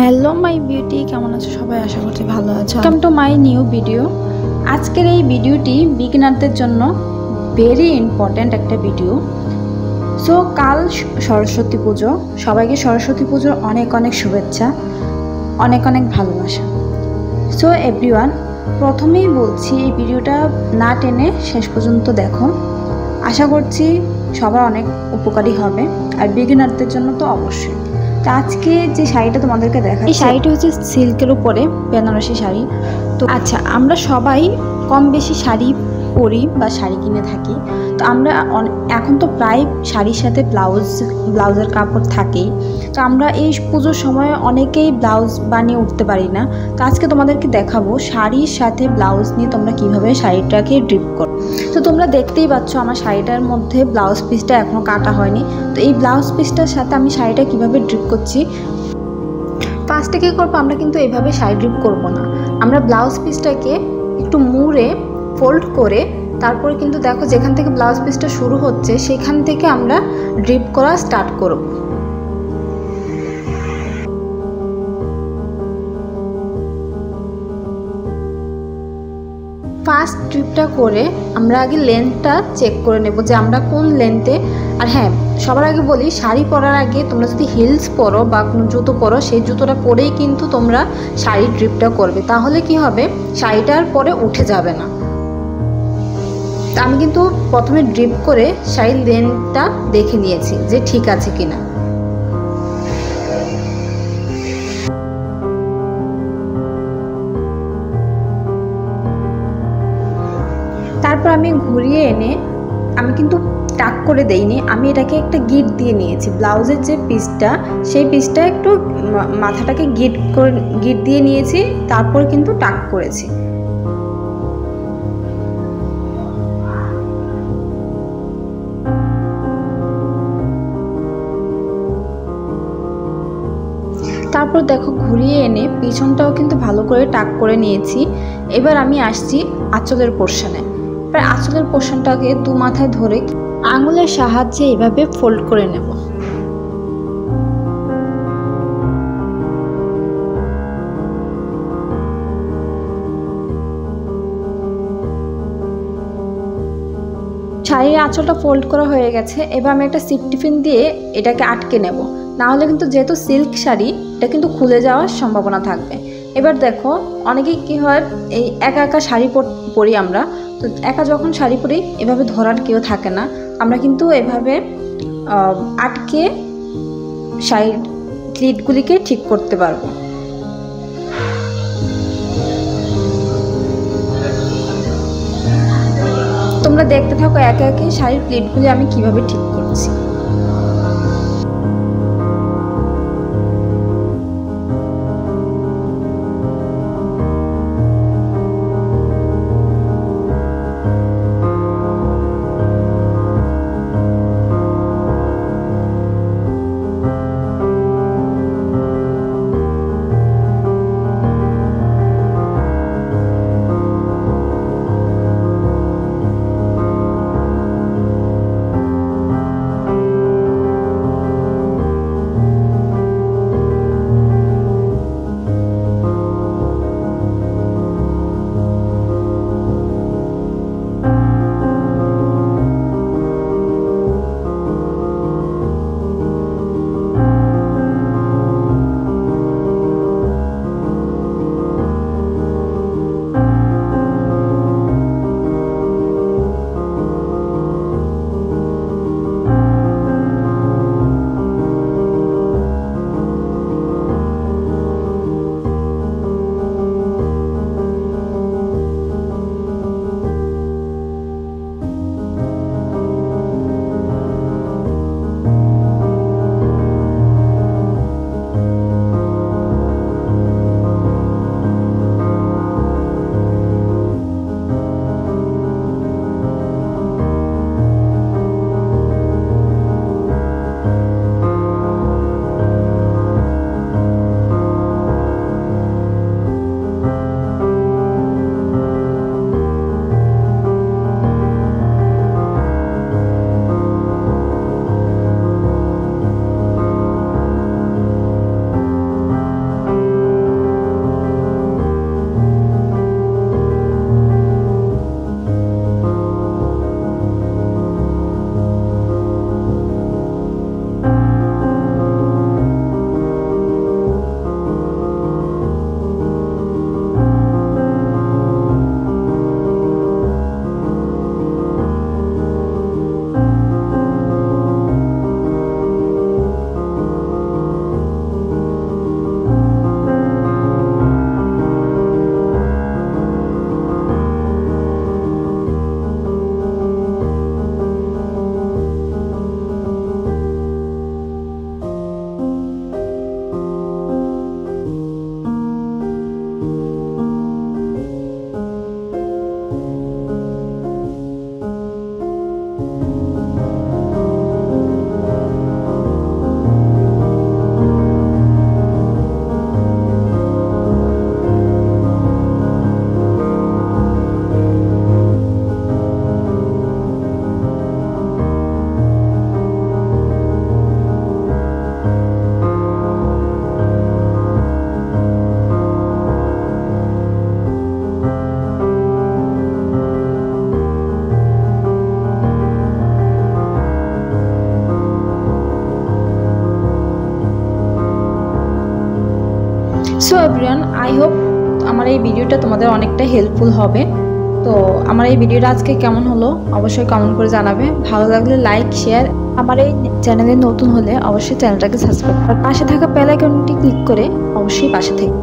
Hello my beauty, কেমন আছো সবাই? আশা করছি ভালো আছো। Welcome to my new video. আজকের এই ভিডিওটি বিগিনারদের জন্য ভেরি ইম্পর্ট্যান্ট একটা ভিডিও। সো কাল সরস্বতী পুজো, সবাইকে সরস্বতী পুজোর অনেক অনেক শুভেচ্ছা, অনেক অনেক ভালোবাসা। সো এভরিওয়ান, প্রথমেই বলছি এই ভিডিওটা না টেনে শেষ পর্যন্ত দেখো। আশা করছি সবার অনেক উপকারী হবে, আর বিগিনারদের জন্য তো অবশ্যই। তো আজকে যে শাড়িটা তোমাদেরকে দেখাচ্ছি, এই শাড়িটা হচ্ছে সিল্কের উপরে বেনারসি শাড়ি। তো আচ্ছা, আমরা সবাই কম বেশি শাড়ি পরি বা শাড়ি কিনে থাকি। তো আমরা এখন তো প্রায় শাড়ির সাথে ব্লাউজের কাপড় থাকেই। তো আমরা এই পুজোর সময় অনেকেই ব্লাউজ বানিয়ে উঠতে পারি না। তো আজকে তোমাদেরকে দেখাবো শাড়ির সাথে ব্লাউজ নিয়ে তোমরা কিভাবে শাড়িটাকে ড্রিপ করো। তো তোমরা দেখতেই পাচ্ছ আমার শাড়িটার মধ্যে ব্লাউজ পিসটা এখনও কাটা হয়নি। তো এই ব্লাউজ পিসটার সাথে আমি শাড়িটা কিভাবে ড্রিপ করছি। ফার্স্টে কী করবো, আমরা কিন্তু এইভাবে শাড়ি ড্রিপ করব না। আমরা ব্লাউজ পিসটাকে একটু মুড়ে ফোল্ড করে তারপরে কিন্তু দেখো যেখান থেকে ব্লাউজ পিসটা শুরু হচ্ছে সেখান থেকে আমরা ড্রিপ করা স্টার্ট করব। ফার্স্ট ড্রিপটা করে আমরা আগে লেন্থটা চেক করে নেব যে আমরা কোন লেন্থে। আর হ্যাঁ, সবার আগে বলি, শাড়ি পরার আগে তোমরা যদি হিলস পরো বা কোনো জুতো পরো, সেই জুতোটা পরেই কিন্তু তোমরা শাড়ির ড্রিপটা করবে। তাহলে কি হবে, শাড়িটার পরে উঠে যাবে না। তা আমি কিন্তু প্রথমে ড্রিপ করে শাড়ির লেন্থটা দেখে নিয়েছি যে ঠিক আছে কিনা। তারপর আমি ঘুরিয়ে এনে, আমি কিন্তু টাক করে দেইনি, আমি এটাকে একটা গিট দিয়ে নিয়েছি। ব্লাউজের যে পিসটা, সেই পিসটা একটু মাথাটাকে গিট দিয়ে নিয়েছি, তারপর কিন্তু টাক করেছি। তারপর দেখো ঘুরিয়ে এনে পিছনটাও কিন্তু ভালো করে টাক করে নিয়েছি। এবার আমি আসছি আঁচলের পোর্শনে। এবার আঁচলের পোর্শনটাকে দু মাথায় ধরে আঙুলের সাহায্যে এভাবে ফোল্ড করে নেব। শাড়ির আঁচলটা ফোল্ড করা হয়ে গেছে। এবার আমি একটা সিপ টিফিন দিয়ে এটাকে আটকে নেব, না হলে কিন্তু যেহেতু সিল্ক শাড়ি, এটা কিন্তু খুলে যাওয়ার সম্ভাবনা থাকবে। এবার দেখো অনেকেই কি হয়, এই একা একা শাড়ি পরি আমরা। তো একা যখন শাড়ি পরি, এভাবে ধরার কেউ থাকে না, আমরা কিন্তু এভাবে আটকে শাড়ির ক্লিটগুলিকে ঠিক করতে পারবো। তোমরা দেখতে থাকো একে একে শাড়ির প্লেটগুলি আমি কিভাবে ঠিক করছি। সো এভরিওয়ান, আই হোপ আমার এই ভিডিওটা তোমাদের অনেকটা হেল্পফুল হবে। তো আমার এই ভিডিওটা আজকে কেমন হলো অবশ্যই কমেন্ট করে জানাবে। ভালো লাগলে লাইক শেয়ার, আমার এই চ্যানেলে নতুন হলে অবশ্যই চ্যানেলটাকে সাবস্ক্রাইব আর পাশে থাকা বেল আইকনটি ক্লিক করে অবশ্যই পাশে থেকে